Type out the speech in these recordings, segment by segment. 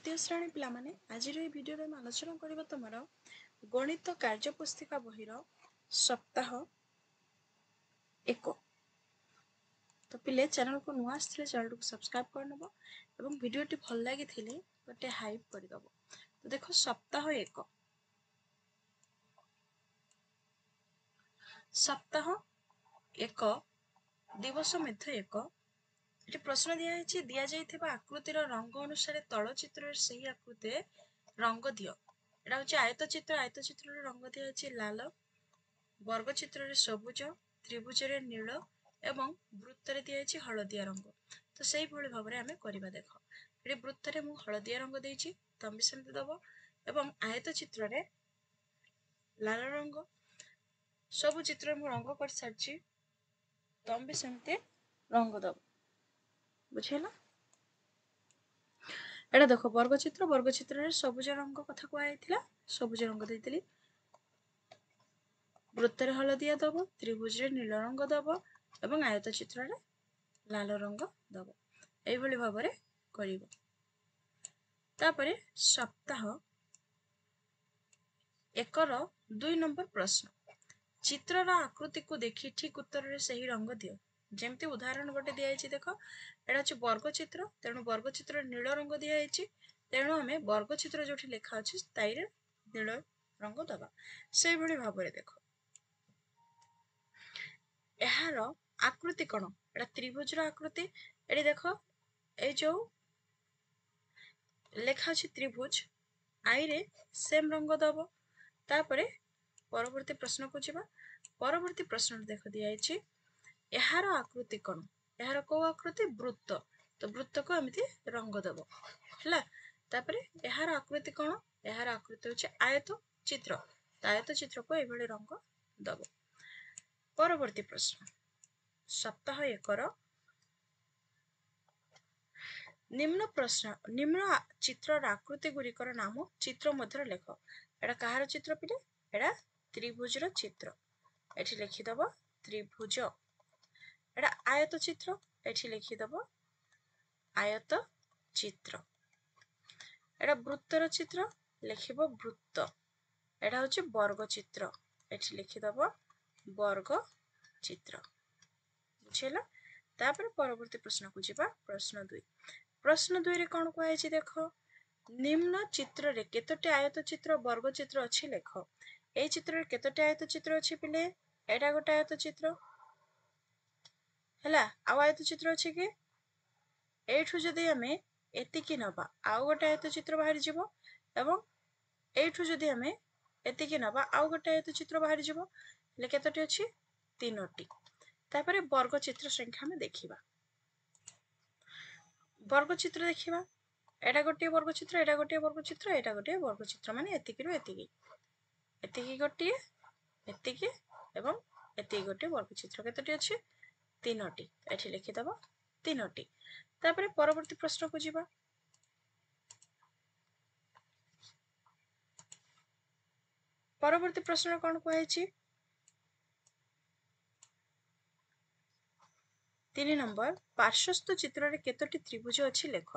तृतीय श्रेणी पिला माने आज भिडियो में आलोचना करबा तुमर गणित कार्यपुस्तिका बहिर सप्ताह 1। तो पिले चैनल को नुआ आसथिले चैनल को सब्सक्राइब करनबो एवं भिडियोटी भल लागि थिले गोटे हाइप कर दबो। तो देखो सप्ताह 1 दिवस मध्य 1 ये प्रश्न दिया जाइथिबा आकृतिर रंग अनुसार तल चित्र सही आकृति रंग दियो। एटा होची आयत चित्र रंग दिया अछि लाल, वर्ग चित्र रे सबुज, त्रिभुज रे नील एवं वृत्त रे दिया अछि हळदिया रंग। तो सही भली भाबरे हमें करिबा देखो। एटी वृत्त रे मु हळदिया रंग देइछि, तम भी सेमति दबो एवं आयत चित्र रे लाल रंग, सब चित्र मु रंग कर सारछि, तम भी सेमति रंग दबो। बुझेला एटा देखो वर्ग चित्र रे सबुज रंग कथा कहैथिला, सबुज रंग देइतली, वृत्त रे हळदिया दबो, त्रिभुज रे नील रंग दबो एवं आयत चित्र रे लाल रंग दबो। एई भली भाबरे करिवो। तापरे सप्ताह 1 रो 2 नंबर प्रश्न, चित्र रा आकृति को देखि ठीक उत्तर रे सही रंग दियो। जेमति उदाहरण गोटे दिया है देखो, एटा अछि वर्ग चित्र, तेणु वर्ग चित्र नील रंग दिया है, तेणु हमें वर्ग चित्र जोठी लेखा अछि ताई रे नील रंग दबा। सेई भली भाबरे देखो एहार आकृति कोन, एटा त्रिभुज रा आकृति। एडी देखो ए जो लेखा अछि त्रिभुज, आई रे सेम रंग दबो। तापरे परवर्ती प्रश्न को जिबा। परवर्ती प्रश्न देखो दिया है एहार आकृति कोन, एहार को आकृति वृत्त, तो वृत्त को एमिति रंग दबो हला। तापरे एहार आकृति कोन, एहार आकृति होचे आयत चित्र, तो आयत चित्र को एभली रंग दबो। परवर्ती प्रश्न सप्ताह 1 रो निम्न चित्र आकृति गुरिकर नाम चित्र मध्य लेख। एटा कहार चित्र पिले, एटा त्रिभुज रो चित्र, एठी लिखि दबो त्रिभुज। एटा आयत चित्र, एठी लिखि दबो आयत चित्र। एटा वृत्त रो चित्र, लिखिबो वृत्त। एटा होची वर्ग चित्र, एठी लिखि दबो वर्ग चित्र। बुझेला। तापर परवर्ती प्रश्न को जिबा। प्रश्न 2। प्रश्न 2 रे कोन कहै छि देखो, निम्न चित्र रे केतोटी आयत चित्र वर्ग चित्र अछि लेख। ए चित्र रे केतोटी आयत चित्र अछि पिले, एटा गोटे आयत चित्र हला। आ आयत चित्र अछि कि एठु जदि हमें एतिकी नबा, आउ गोटे आयत चित्र बाहर जिवो एवं एठु जदि हमें एतिकी नबा, आउ गोटे आयत चित्र बाहर जिवो। ले केतोटी अछि 3टी। तापरे वर्ग चित्र संख्या में देखिबा। वर्ग चित्र देखिबा, एटा गोटे वर्ग चित्र, एटा गोटे वर्ग चित्र, एटा गोटे वर्ग चित्र, माने एतिकी रु एतिकी, एतिकी गोटे, एतिकी एवं एतिकी गोटे वर्ग चित्र। केतोटी अछि 3टी, एठी लिखि दबो 3टी। तापरे परवर्ती प्रश्न को जिबा। परवर्ती प्रश्न कोन कहै छि 3 नंबर, पार्श्वस्थ चित्र रे केतोटी त्रिभुज अछि लेख।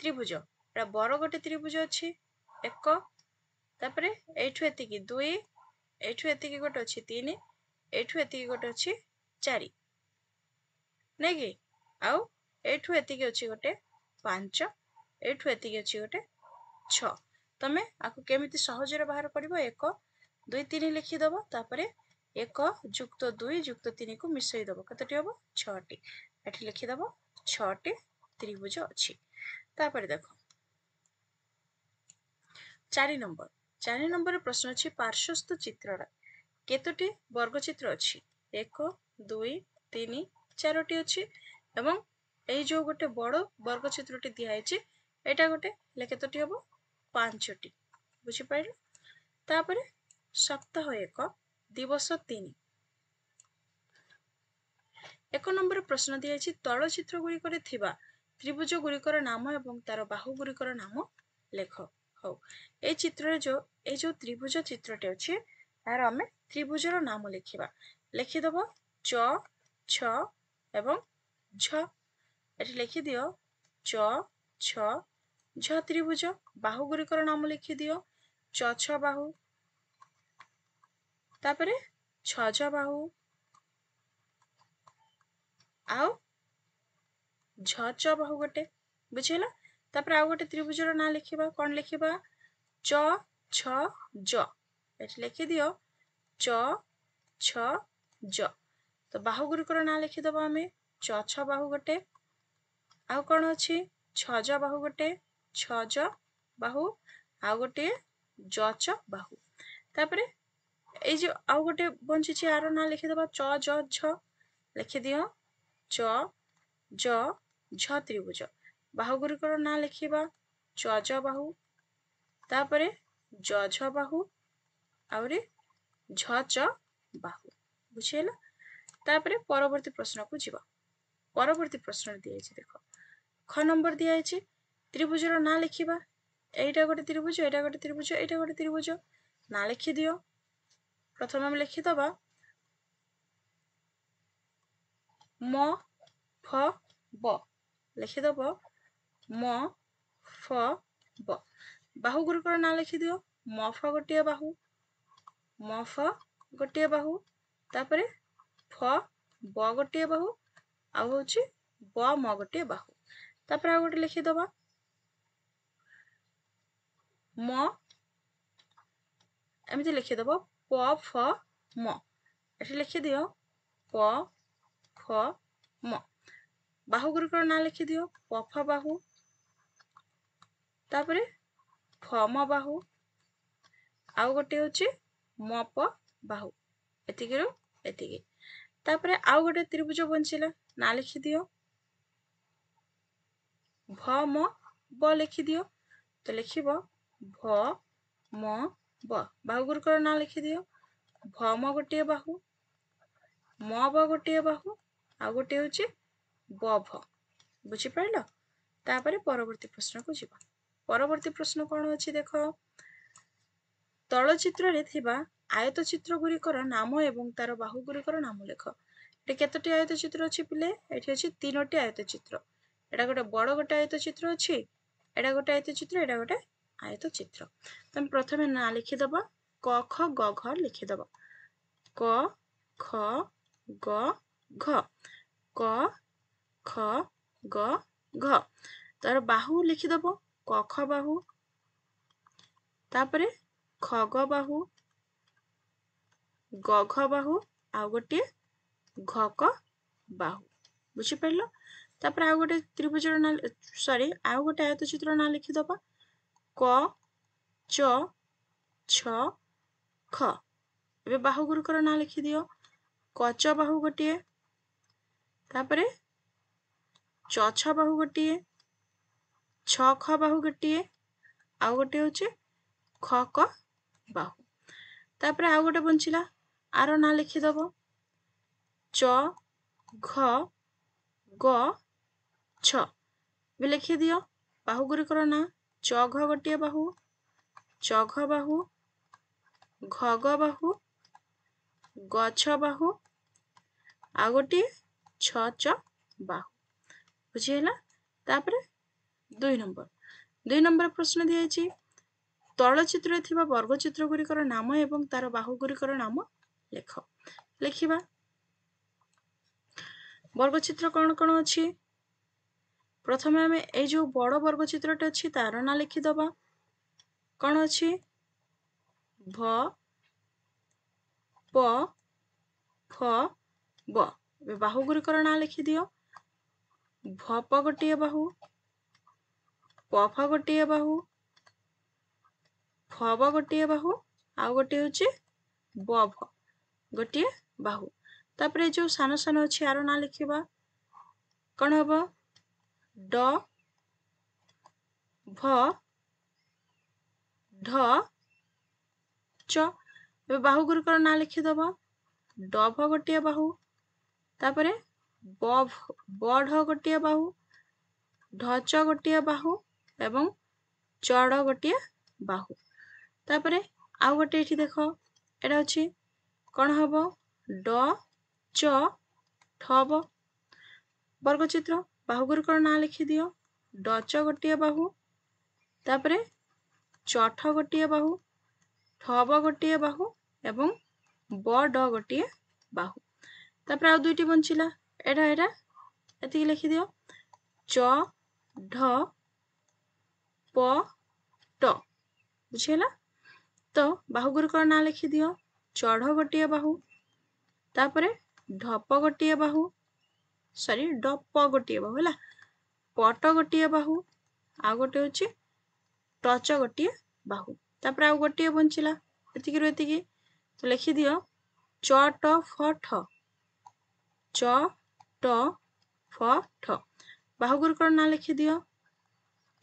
त्रिभुज एटा बड़ गोटे त्रिभुज अछि 1, तापरे एठु एतिकी 2, एठु एतिकी गोटे अछि 3, एठु एतिकी गोटे अछि 4 नै कि, आउ एठु एतिकी अछि गोटे 5, एठु एतिकी अछि गोटे 6। तमे आकु केमिति सहज रे बाहर करिवो, 1 2 3 लिखि दबो। तापरे 1 + 2 + 3 को मिसई दबो, कतटी हबो 6टी। एठी लिखि दबो 6टी त्रिभुज अछि। तापरे देखो 4 नंबर। 4 नंबर प्रश्न अछि पार्श्वस्थ चित्र रा केतोटी वर्ग चित्र अछि। 1 2 3 4टी अछि एवं एई जो गोटे बड़ वर्ग चित्रटी दिया हैछि, एटा गोटे ले केतोटी हबो 5टी। बुझि पाइल। तापरे सप्ताह 1 दिवस 3। 1 नंबर प्रश्न दिया हैछि तळ चित्र गुरिकरे थिबा त्रिभुज गुरिकर नाम एवं तार बाहु गुरिकर नाम लेख। हो ए चित्र रे जो त्रिभुज चित्रटे अछि, तार हमें त्रिभुज रो नाम लिखिबा। लिखि दबो च छ एवं झ। एठी लिखि दियो च छ ଝ ତ୍ରିଭୁଜ। ବାହୁ ଗୁଡ଼ିକର ନାମ ଲେଖିଦିଅ। ଛ ବାହୁ, ତାପରେ ଛ ବାହୁ, ଆଉ ଝ ବାହୁ ଗୋଟେ, ବୁଝିହେଲା। ତାପରେ ଆଉ ଗୋଟେ ତ୍ରିଭୁଜର ନାଁ ଲେଖିବା। କଣ ଲେଖିବା? च छ ज। ଏଠି ଲେଖିଦିଅ च छ ଜ। ତ ବାହୁ ଗୁଡ଼ିକର ନାଁ ଲେଖିଦବା ଆମେ। ଛ ବାହୁ ଗୋଟେ, ଆଉ କଣ ଅଛି? ଛ ବାହୁ ଗୋଟେ, ଛ ବାହୁ, ଆଉ ଗୋଟେ ଛ ବାହୁ। ତାପରେ এই যে ଆଉ ଗୋଟେ ବଞ୍ଚିଛି, ଆର ନାଁ ଲେଖିଦବା ଜ ଝ। ଲେଖିଦିଅ च ज ଝ ତ୍ରିଭୁଜ। ବାହୁ ଗୁଡ଼ିକର ନାଁ ଲେଖିବା। ଜ ବାହୁ, ତାପରେ ଝ ବାହୁ, ଆହୁରି ଛ ବାହୁ, ବୁଝିହେଲା। ତାପରେ ପରବର୍ତ୍ତୀ ପ୍ରଶ୍ନକୁ ଯିବା। ପରବର୍ତ୍ତୀ ପ୍ରଶ୍ନ ଦିଆଯାଇଛି, ଦେଖ ख ନମ୍ବର ଦିଆଯାଇଛି। ତ୍ରିଭୁଜର ନାଁ ଲେଖିବା। এইটা ଗୋଟେ ତ୍ରିଭୁଜ, ଏଇଟା ଗୋଟେ ତ୍ରିଭୁଜ, ଏଇଟା ଗୋଟେ ତ୍ରିଭୁଜ। ନାଁ ଲେଖିଦିଅ। ପ୍ରଥମେ ଆମେ ଲେଖିଦବା म फ ब। ଲେଖିଦବ म फ ब। ବାହୁ ଗୁଡ଼ିକର ନାଁ ଲେଖିଦିଅ। म फ ଗୋଟିଏ ବାହୁ, म फ ଗୋଟିଏ ବାହୁ, ତାପରେ ଫ ବ ଗୋଟିଏ ବାହୁ, ଆଉ ହଉଛି ବ ମ ଗୋଟିଏ ବାହୁ। ତାପରେ ଆଉ ଗୋଟେ ଲେଖିଦବା म, ଏମିତି ଲେଖିଦବ ପ ଫ ମ। ଏଠି ଲେଖିଦିଅ ପ ଫ ମ। ବାହୁ ଗୁଡ଼ିକର ନାଁ ଲେଖିଦିଅ। ପ ଫ ବାହୁ, ତାପରେ ଫ ମ ବାହୁ, ଆଉ ଗୋଟେ ହଉଛି ମ ପ ବାହୁ। ଏତିକିରୁ ଏତିକି। ତାପରେ ଆଉ ଗୋଟେ ତ୍ରିଭୁଜ ବଞ୍ଚିଲା, ନାଁ ଲେଖିଦିଅ। ଭ ମ ବ ଲେଖିଦିଅ। ତ ଲେଖିବ ଭ ମ ବ। ବାହୁ ଗୁଡ଼ିକର ନାଁ ଲେଖିଦିଅ। ଭ ମ ଗୋଟିଏ ବାହୁ, ମ ବ ଗୋଟିଏ ବାହୁ, ଆଉ ଗୋଟିଏ ହଉଛି ବ ଭ। ବୁଝିପାରିଲ? ତାପରେ ପରବର୍ତ୍ତୀ ପ୍ରଶ୍ନକୁ ଯିବା। ପରବର୍ତ୍ତୀ ପ୍ରଶ୍ନ କଣ ଅଛି ଦେଖ। ତଳ ଚିତ୍ରରେ ଥିବା ଆୟତ ଚିତ୍ର ଗୁଡ଼ିକର ନାମ ଏବଂ ତାର ବାହୁ ଗୁଡ଼ିକର ନାମ ଲେଖ। ଏଠି କେତୋଟି ଆୟତ ଚିତ୍ର ଅଛି ପିଲେ? ଏଠି ଅଛି 3ଟି ଆୟତ ଚିତ୍ର। ଏଟା ଗୋଟେ ବଡ଼ ଗୋଟେ ଆୟତ ଚିତ୍ର ଅଛି, ଏଟା ଗୋଟେ ଆୟତ ଚିତ୍ର, ଏଟା ଗୋଟେ ଆୟତ ଚିତ୍ର। ତମେ ପ୍ରଥମେ ନାଁ ଲିଖିଦବ। କ ଖ ଗ ଘ ଲିଖିଦବ। କ ଖ ଗ ଘ, କ ଖ ଗ ଘ। ତାର ବାହୁ ଲିଖିଦବ। କ ଖ ବାହୁ, ତାପରେ ଖ ଗ ବାହୁ, ଗ ଘ ବାହୁ, ଆଉ ଗୋଟିଏ ଘ କ ବାହୁ। ବୁଝିପାରିଲ? ତାପରେ ଆଉ ଗୋଟେ ତ୍ରିଭୁଜର ନାଁ, ସରି ଆଉ ଗୋଟେ ଆୟତ ଚିତ୍ର ନାଁ ଲିଖିଦବା। କ ଚ ଛ ଖ। ଏବେ ବାହୁ ଗୁଡ଼ିକର ନାଁ ଲେଖିଦିଅ। କଚ ବାହୁ ଗୋଟିଏ, ତାପରେ ଛ ବାହୁ ଗୋଟିଏ, ଛ ଖ ବାହୁ ଗୋଟିଏ, ଆଉ ଗୋଟେ ହଉଛି ଖ କ ବାହୁ। ତାପରେ ଆଉ ଗୋଟେ ବଞ୍ଚିଲା, ଆର ନାଁ ଲେଖିଦବ। ଚ ଘ ଗ ଛ। ଏବେ ଲେଖିଦିଅ ବାହୁ ଗୁଡ଼ିକର ନାଁ। ଚ ଘ ଗୋଟିଏ ବାହୁ, ଚ ଘ ବାହୁ, ଘ ଗ ବାହୁ, ଗଛ ବାହୁ, ଆଉ ଗୋଟିଏ ଛ ବାହୁ। ବୁଝିହେଲା? ତାପରେ 2 ନମ୍ବର। 2 ନମ୍ବର ପ୍ରଶ୍ନ ଦିଆଯାଇଛି। ତଳ ଚିତ୍ରରେ ଥିବା ବର୍ଗଚିତ୍ର ଗୁଡ଼ିକର ନାମ ଏବଂ ତାର ବାହୁ ଗୁଡ଼ିକର ନାମ ଲେଖ। ଲେଖିବା। ବର୍ଗଚିତ୍ର କଣ କଣ ଅଛି? ପ୍ରଥମେ ଆମେ এই ଯୋଉ ବଡ଼ ବର୍ଗଚିତ୍ରଟେ ଅଛି ତାର ନାଁ ଲେଖିଦବା। କଣ ଅଛି? ଭ ପ ଫ ବ। ଏବେ ବାହୁ ଗୁଡ଼ିକର ନାଁ ଲେଖିଦିଅ। ଭ ପ ଗୋଟିଏ ବାହୁ, ପ ଫ ଗୋଟିଏ ବାହୁ, ଫ ବ ଗୋଟିଏ ବାହୁ, ଆଉ ଗୋଟିଏ ହଉଛି ବ ଭ ଗୋଟିଏ ବାହୁ। ତାପରେ ଯୋଉ ସାନ ସାନ ଅଛି ଆର ନାଁ ଲେଖିବା। କଣ ହବ? ଡ ଭ ଢ ଚ। ଏବେ ବାହୁ ଗୁଡ଼ିକର ନାଁ ଲିଖିଦବ। ଡ ଭ ଗୋଟିଏ ବାହୁ, ତାପରେ ବ ଢ ଗୋଟିଏ ବାହୁ, ଢ ଚ ଗୋଟିଏ ବାହୁ, ଏବଂ ଚ ଡ଼ ଗୋଟିଏ ବାହୁ। ତାପରେ ଆଉ ଗୋଟେ ଏଠି ଦେଖ, ଏଟା ଅଛି କଣ ହବ? ଡ ଚ ଠ ବ। ବର୍ଗଚିତ୍ର। ବାହୁ ଗୁଡ଼ିକର ନାଁ ଲେଖିଦିଅ। ଡ ଚ ଗୋଟିଏ ବାହୁ, तापरे चठ गोटे बाहु ठब गोटे बाहु एवं बड गोटे बाहु तापर आउ दुईटी बंचिला एडा एडा एतिकी लिखि दियो च ढ प ट बुझिला तो बाहु गुरिकर ना लिखि दियो चढ़ गोटे बाहु तापरे ढप गोटे बाहु सॉरी डप गोटे बाहु है पट गोटे बाहु आ गोटे होची टच गोटे बाहु तापर आउ गोटे बंचिला एतिकी रु एतिकी तो लिखि दियो च ट फ ठ च ट फ ठ बाहु गुरिकर ना लिखि दियो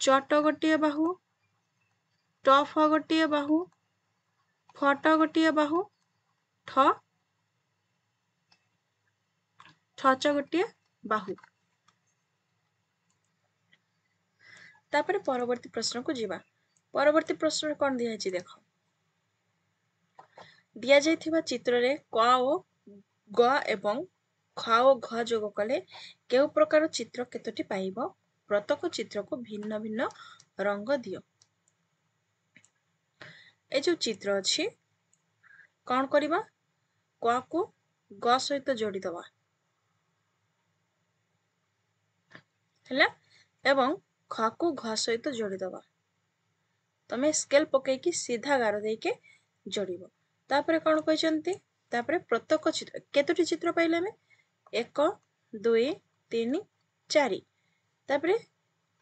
चट गोटे बाहु टफ गोटे बाहु फट गोटे बाहु ठ ठच गोटे बाहु तापर परवर्ती प्रश्न को जीवा परवर्ती प्रश्न कौन दिया है देख दिया जाइथिबा चित्र रे क ओ ग एवं ख ओ घ जोग कले केउ प्रकार चित्र केतोटी पाइबो प्रत्येक चित्र को भिन्न भिन्न रंग दियो ए जो चित्र अछि कौन करिबा क को ग सहित जोड़ी दबा हैला एवं ख को घ सहित जोड़ी दबा तमे स्केल पके की सीधा गार दे के जोड़िबो तापरे कौन कहचंती तापरे प्रत्येक चित्र केतोटी चित्र पाइले में 1 2 3 4 तापरे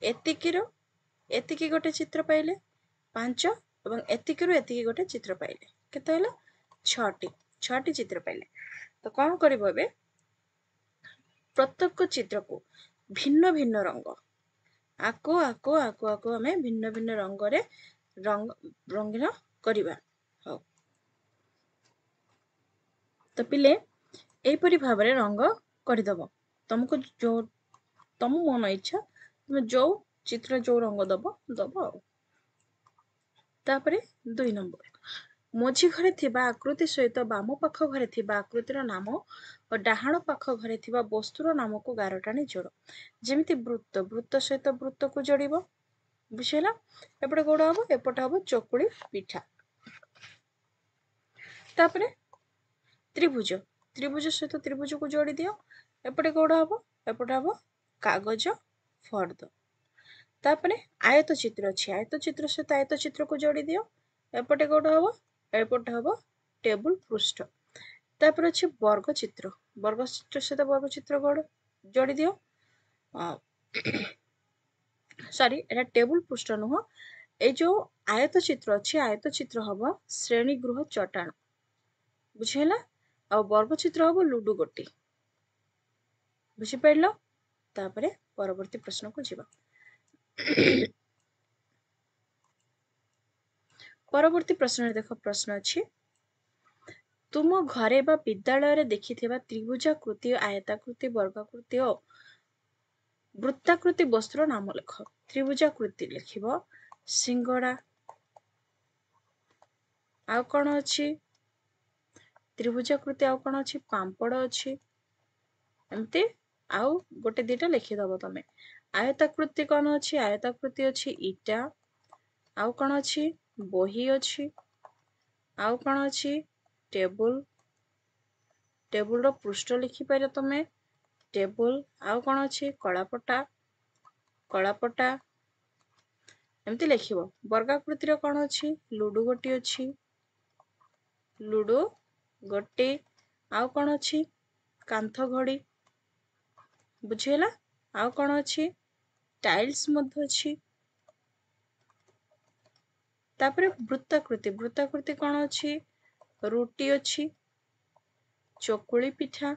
एतिकी गोटे चित्र पाइले 5 एवं एतिकी गोटे चित्र पाइले केते हला 6टी चित्र पाइले तो कौन करिबो एबे प्रत्येक चित्र को भिन्न भिन्न रंग आको आको आको आको हमें भिन्न भिन्न रंग रे रंगीन करिबा हो तो पिले एपरि भाबरे रंग करदब तुमको जो तुम मन इच्छा तुम जो चित्र जो रंग दब दब तापरे 2 नंबर मझी घरे थिबा आकृति सहित बाम पाख घरे थिबा आकृतिर नाम और डाहाण पाख घरे थिबा वस्तुर नाम को गारटाणी जोड़ जेमिति वृत्त वृत्त सहित वृत्त को जोड़िबो बुझिला एपटे कोड हबो एपटे हबो चकुली पिठा तापरे त्रिभुज त्रिभुज सहित त्रिभुज को जोड़ी दियो एपटे कोड हबो एपटे हबो कागज फर्द तापरे आयत चित्र अछि आयत चित्र सहित आयत चित्र को जोड़ी दियो एपटे कोड हबो एपटे हबो टेबल पृष्ठ तापर अछि वर्ग चित्र सहित वर्ग चित्र जोड़ी दियो सॉरी एटा टेबल पृष्ठ नुह ए जो आयत चित्र अछि आयत चित्र हबो श्रेणी गृह चटाण बुझिला आ वर्ग चित्र हबो लुडु गोटी बुझि पड़लो तापरे परवर्ती प्रश्न को जीवा परवर्ती प्रश्न देख प्रश्न अछि तुम घरे बा विद्यालय रे देखिथिबा त्रिभुजाकृति आयताकृति वर्गाकृति और वृत्ताकृति वस्तुर नाम लिख त्रिभुजाकृति लिखिबो सिंगड़ा आउ कोन अछि त्रिभुजाकृति आउ कोन अछि पांपड़ अछि एमती आउ गोटे दिटा लिखि दबो तमे आयताकृति कोन अछि आयताकृति अछि ईटा आउ कोन अछि बही अछि आउ कोन अछि टेबल रो पृष्ठ लिखि पारे तमे टेबल आउ कोन अछि कଳାपटा एमती लिखिबो वर्गाकृति रो कोन अछि लुडु गोटी अछि लुडु गोटी आउ कोन अछि कांथ घड़ी बुझिला आउ कोन अछि टाइल्स मध्य अछि तापरे वृत्ताकृति कोन अछि रुटी अछि चकुली पिठा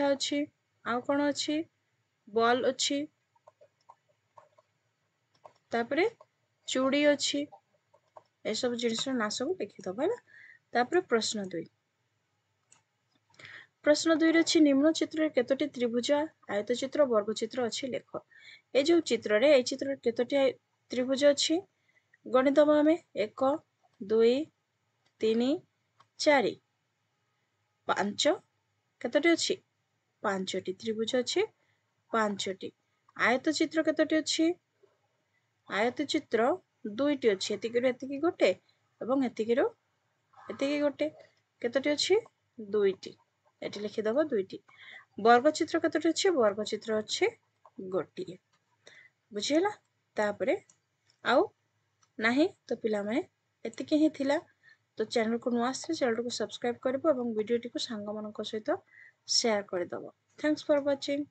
अछि आउ कोन अछि बॉल अछि तापरे चूड़ी अछि ए सब जिनिस ना सब लिखि दबा तापरे प्रश्न 2 प्रश्न 2 रे अछि निम्न चित्र केतोटी त्रिभुज आयत चित्र वर्ग चित्र अछि लेख ए जो चित्र रे ए चित्र केतोटी त्रिभुज अछि गणित हमें 1 2 3 4 5 केतोटी अछि 5टी त्रिभुज अछि 5टी आयत चित्र केतोटी अछि आयत चित्र दुईटी अछि एतिकिरो एतिकी गोटे एवं एतिकिरो एतिकी गोटे केतोटी अछि दुईटी एटी लिखि दबो दुईटी वर्ग चित्र केतोटी अछि वर्ग चित्र अछि गोटिए बुझिला तापरे आउ नाही तो पिला माने एतिकी ही थिला तो चैनल को नुआ आसे चैनल को सब्सक्राइब करबो एवं वीडियो टी को सांग मानक सहित शेयर कर दबो थैंक्स फॉर वाचिंग।